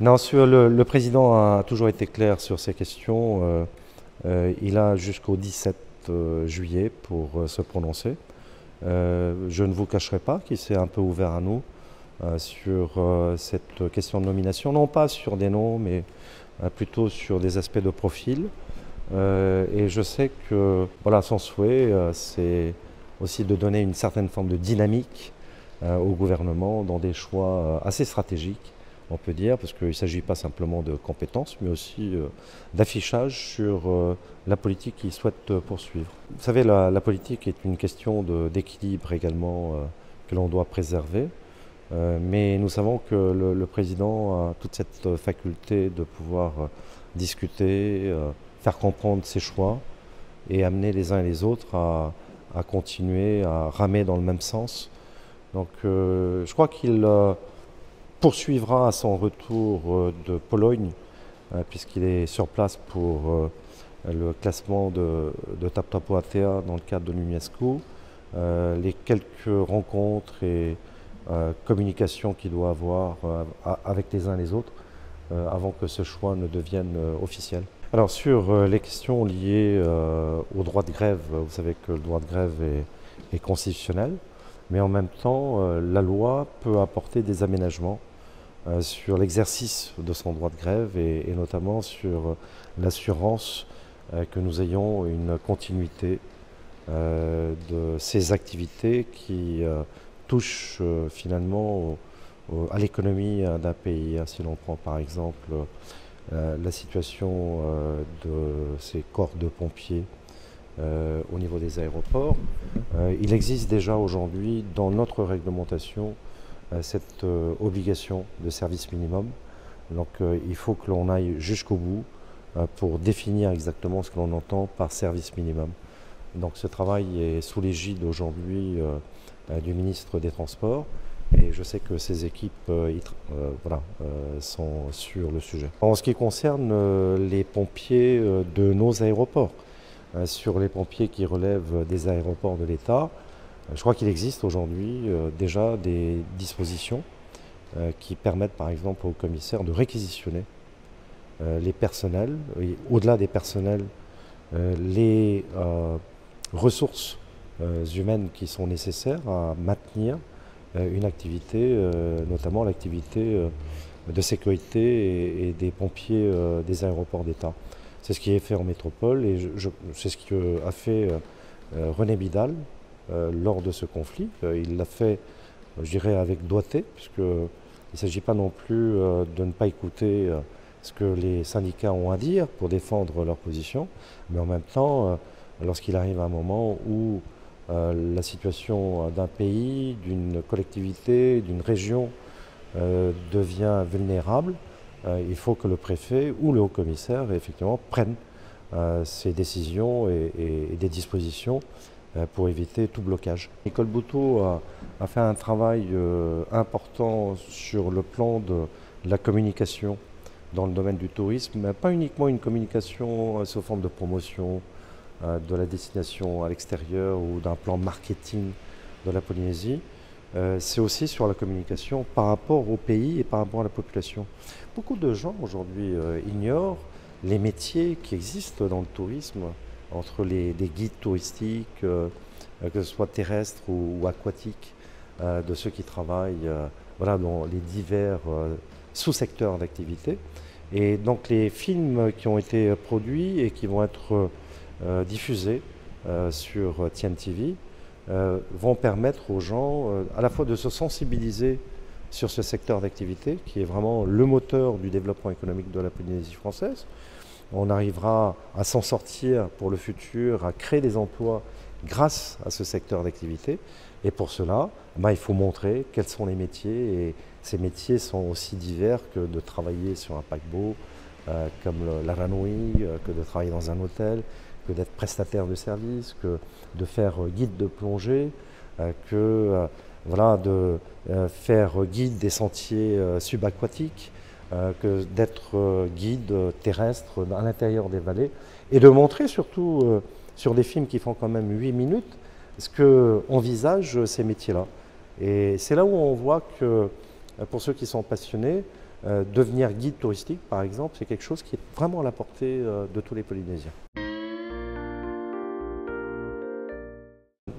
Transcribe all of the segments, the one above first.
Non, le président a toujours été clair sur ces questions. Il a jusqu'au 17 juillet pour se prononcer. Je ne vous cacherai pas qu'il s'est un peu ouvert à nous sur cette question de nomination, non pas sur des noms, mais plutôt sur des aspects de profil. Et je sais que voilà, son souhait, c'est aussi de donner une certaine forme de dynamique au gouvernement dans des choix assez stratégiques, on peut dire, parce qu'il ne s'agit pas simplement de compétences, mais aussi d'affichage sur la politique qu'il souhaite poursuivre. Vous savez, la politique est une question d'équilibre également que l'on doit préserver. Mais nous savons que le président a toute cette faculté de pouvoir discuter, faire comprendre ses choix et amener les uns et les autres à continuer à ramer dans le même sens. Donc je crois qu'il poursuivra à son retour de Pologne, puisqu'il est sur place pour le classement de Tap-Tap-Oatea dans le cadre de l'UNESCO, les quelques rencontres et communication qu'il doit avoir avec les uns et les autres avant que ce choix ne devienne officiel. Alors sur les questions liées au droit de grève, vous savez que le droit de grève est constitutionnel, mais en même temps la loi peut apporter des aménagements sur l'exercice de son droit de grève et notamment sur l'assurance que nous ayons une continuité de ces activités qui touchent finalement à l'économie d'un pays. Si l'on prend par exemple la situation de ces corps de pompiers au niveau des aéroports, il existe déjà aujourd'hui dans notre réglementation cette obligation de service minimum. Donc il faut que l'on aille jusqu'au bout pour définir exactement ce que l'on entend par service minimum. Donc ce travail est sous l'égide aujourd'hui du ministre des Transports et je sais que ces équipes sont sur le sujet. En ce qui concerne les pompiers de nos aéroports, sur les pompiers qui relèvent des aéroports de l'État, je crois qu'il existe aujourd'hui déjà des dispositions qui permettent par exemple aux commissaires de réquisitionner les personnels, et au-delà des personnels, les ressources humaines qui sont nécessaires à maintenir une activité, notamment l'activité de sécurité et des pompiers des aéroports d'État. C'est ce qui est fait en métropole et c'est ce qu'a fait René Bidal lors de ce conflit. Il l'a fait, je dirais, avec doigté, puisqu'il ne s'agit pas non plus de ne pas écouter ce que les syndicats ont à dire pour défendre leur position, mais en même temps, lorsqu'il arrive un moment où la situation d'un pays, d'une collectivité, d'une région devient vulnérable, il faut que le préfet ou le haut-commissaire effectivement prennent ces décisions et des dispositions pour éviter tout blocage. Nicole Bouteau a fait un travail important sur le plan de la communication dans le domaine du tourisme, mais pas uniquement une communication sous forme de promotion de la destination à l'extérieur ou d'un plan marketing de la Polynésie. C'est aussi sur la communication par rapport au pays et par rapport à la population. Beaucoup de gens aujourd'hui ignorent les métiers qui existent dans le tourisme, entre les guides touristiques, que ce soit terrestres ou aquatiques, de ceux qui travaillent dans les divers sous-secteurs d'activité. Et donc les films qui ont été produits et qui vont être diffusés sur TNTV vont permettre aux gens à la fois de se sensibiliser sur ce secteur d'activité qui est vraiment le moteur du développement économique de la Polynésie française. On arrivera à s'en sortir pour le futur, à créer des emplois grâce à ce secteur d'activité. Et pour cela, il faut montrer quels sont les métiers. Et ces métiers sont aussi divers que de travailler sur un paquebot, comme la ranouille, que de travailler dans un hôtel, que d'être prestataire de services, que de faire guide de plongée, que de faire guide des sentiers subaquatiques, que d'être guide terrestre à l'intérieur des vallées, et de montrer surtout sur des films qui font quand même 8 minutes ce qu'envisagent ces métiers-là. Et c'est là où on voit que pour ceux qui sont passionnés, Devenir guide touristique, par exemple, c'est quelque chose qui est vraiment à la portée de tous les Polynésiens.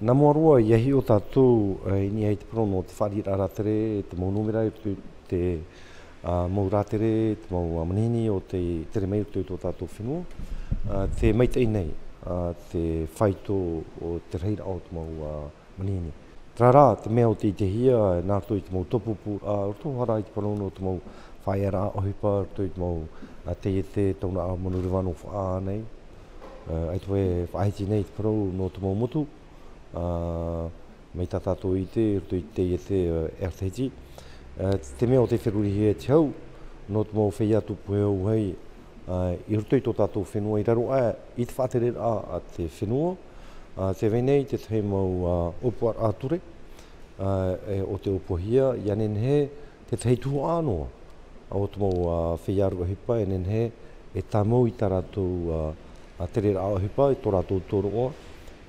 Namoarua iahi o tātou ini ai te prono te wharir aratere, te maunumera te mauratere, te manini o te tere mei o tātou whenua. Te maitei nei, te whaito o te reira o te manini. Rara, te mea o te hia, nā toi te mau topupu, roto hara i te prono te mau whaiara ohipa, roto i te mau te ete, tauna a manurewano wha nei. Ai toe whaiti nei te prono no te mau mutu. Mei tā tātou i te, roto i te ete RTG. Te mea o te wheruri hea te hau, no te mau whea tupu heo hei, i roto i tō tātou whenua i raro i te whātere a te whenua. Te weinei te te mau opuar āture o te opohia, i anen he te te tuho ānoa o te mau wheiaru hipa, i anen he e tā mau i tā rātou tere rā hipa, i tō rātou tōroa.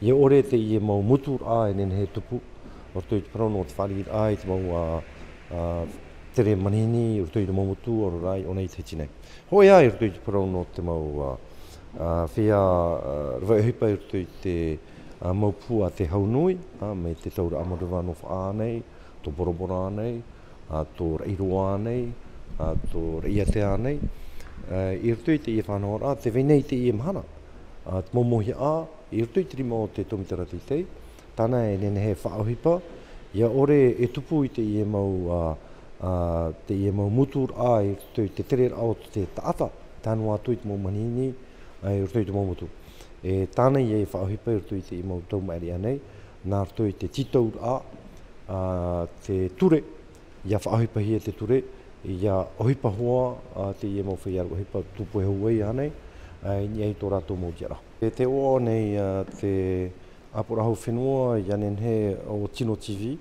I ore te i e mau mutur i anen he tupu, o rto i te parano o te wharir i te mau tere manini, o rto i te mau mutu, o rai, o nei te tinei. Hoi ai, rto i te parano o te mau whea rwai hipa, i rto i te maupu a te haunui, me te taura amaruwano whaanei, tō borobora anei, tō reiro anei, tō reiate anei. I roto i te i e whanau te weinei te i e mahana. Te momohi i roto i te rima o te tomitara titei, tāna e nene he whaohipa, ia ore e tupu i te i e mau mutur i roto i te tere rao te taata, tānu atu i te mau manini, i roto i te mau mutur. Tāna i e whaohipa i roto i te i mau taumari anei, nā roto i te titaur te ture, ia whaohipa hia te ture, ia ohipa hoa te i e mau whaiara ohipa tupu e huei anei, ni ei tō rātou mau tiara. Te oa nei te apurahu whenua, i anen he o Tino TV,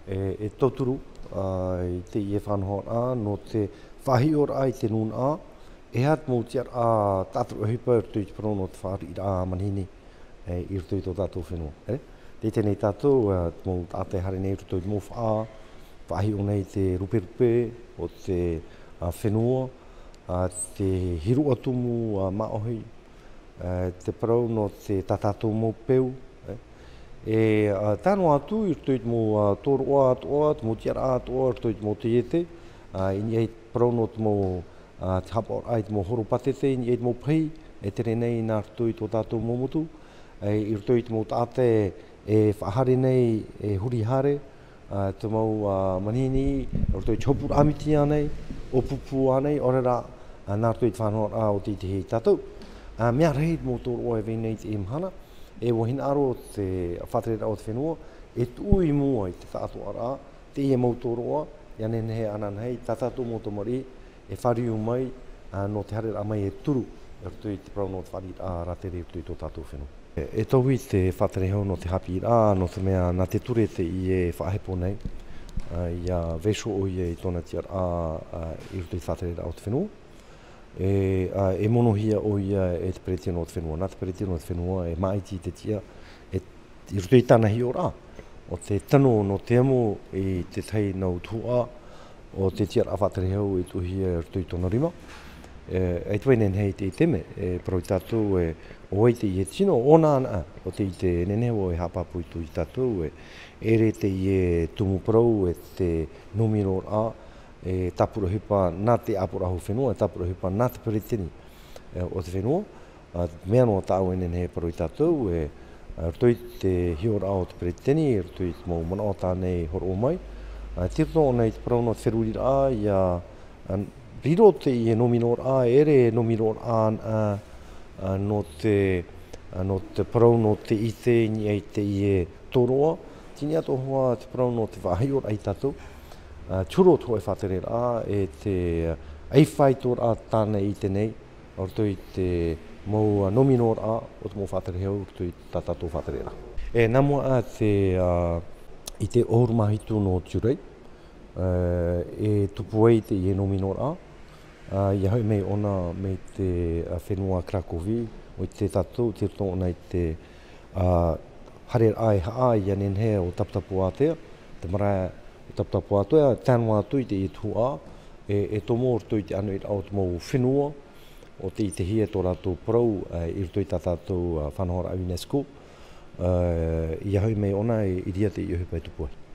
e tauturu i te i e whanau no te whahiora i te nun e hat mō tiar tātou ohipa i roto i te parono te whāri i manini i roto i tō tātou whenua. Te tenei tātou, mō tātai hare nei roto i te mō whahi o nei te rupe o te whenua, te hiru atumu maohi, te parau no te tātātou mō peu. Tāno atu i roto i te mō tōroa atoa, te mō tiara atoa, roto i te mō te iete, i ni ei parau no te mō te hapa ai te mō horo patete, i ni ei te mō pai, e tere nei nā roto i tō tātou mō mutu, i roto i te mō tāte e whahare nei e huri hare, te mau manini, roto i te hopur amiti anei, o pupu anei, ore rā, nā roto i te whanau o te hei tātou. Mea rei mō tōroa e weinei te imhana, e wahina aro te whatere rao te whenua, e tui mua i te tātou ara, te i e mō tōroa, i anen he anan hei, tātou mō tomari, e whariu mai, no te hare rā mai e turu, e roto i te parau no te whari ratere roto i tō tātou whenua. E tau i te whatere hau no te hapi no te mea nā te ture te i e whahepo nei, ia veso o i e tōna tiar i roto i whatere rao te whenua. E monohia o ia e te peretia no te whenua. Nā te peretia no te whenua e maiti te tia, i roto i tāna hi o rā, o te tano no te amo i te tei nau tua, o te tiara whatere hau i tuhia roto i tōna rima. E tue nen hei te i teme, e parau i tātou o te i e tino, o nāna, o te i te nene o e hapapu i tu i tātou, e re te i e tumu parau, e te nomino a, e tapura hipa nā te apurahu whenua, e tapura hipa nā te peretini o te whenua. Mea noa tāu enen he parau i tātou, e roto i te hiora o te peretini, e roto i te mau mana o tānei horo o mai. Tiro o nei te parau no te wheruri rā, ia riro te i e nomino rā, ere e nomino rā no te parau no te ite ni ei te i e tōroa, tini ato hoa te parau no te whahiora i tātou. Turo tō e whatere rā, e te eiwhai tō rā tāna i te nei, roto i te mau nomino rā, o te mau whatere heo, roto i tā tātou whatere rā. Nā mua i te ohurumahitu no Turei, e tupu ei te i e nomino rā, ia hau mei ona me te whenua Krakowi, o i te tātou, te roto ona i te hare ai haa i anen he o taputapu atea, te marae o taputapu atea, tānu atu i te i tua, e tomo o toi te anu i au tomo whenua o te i te hia tō rātou parau i rito i tā tātou whanahora UNESCO. I ahau mei ona i ria te i uhipai tupuai.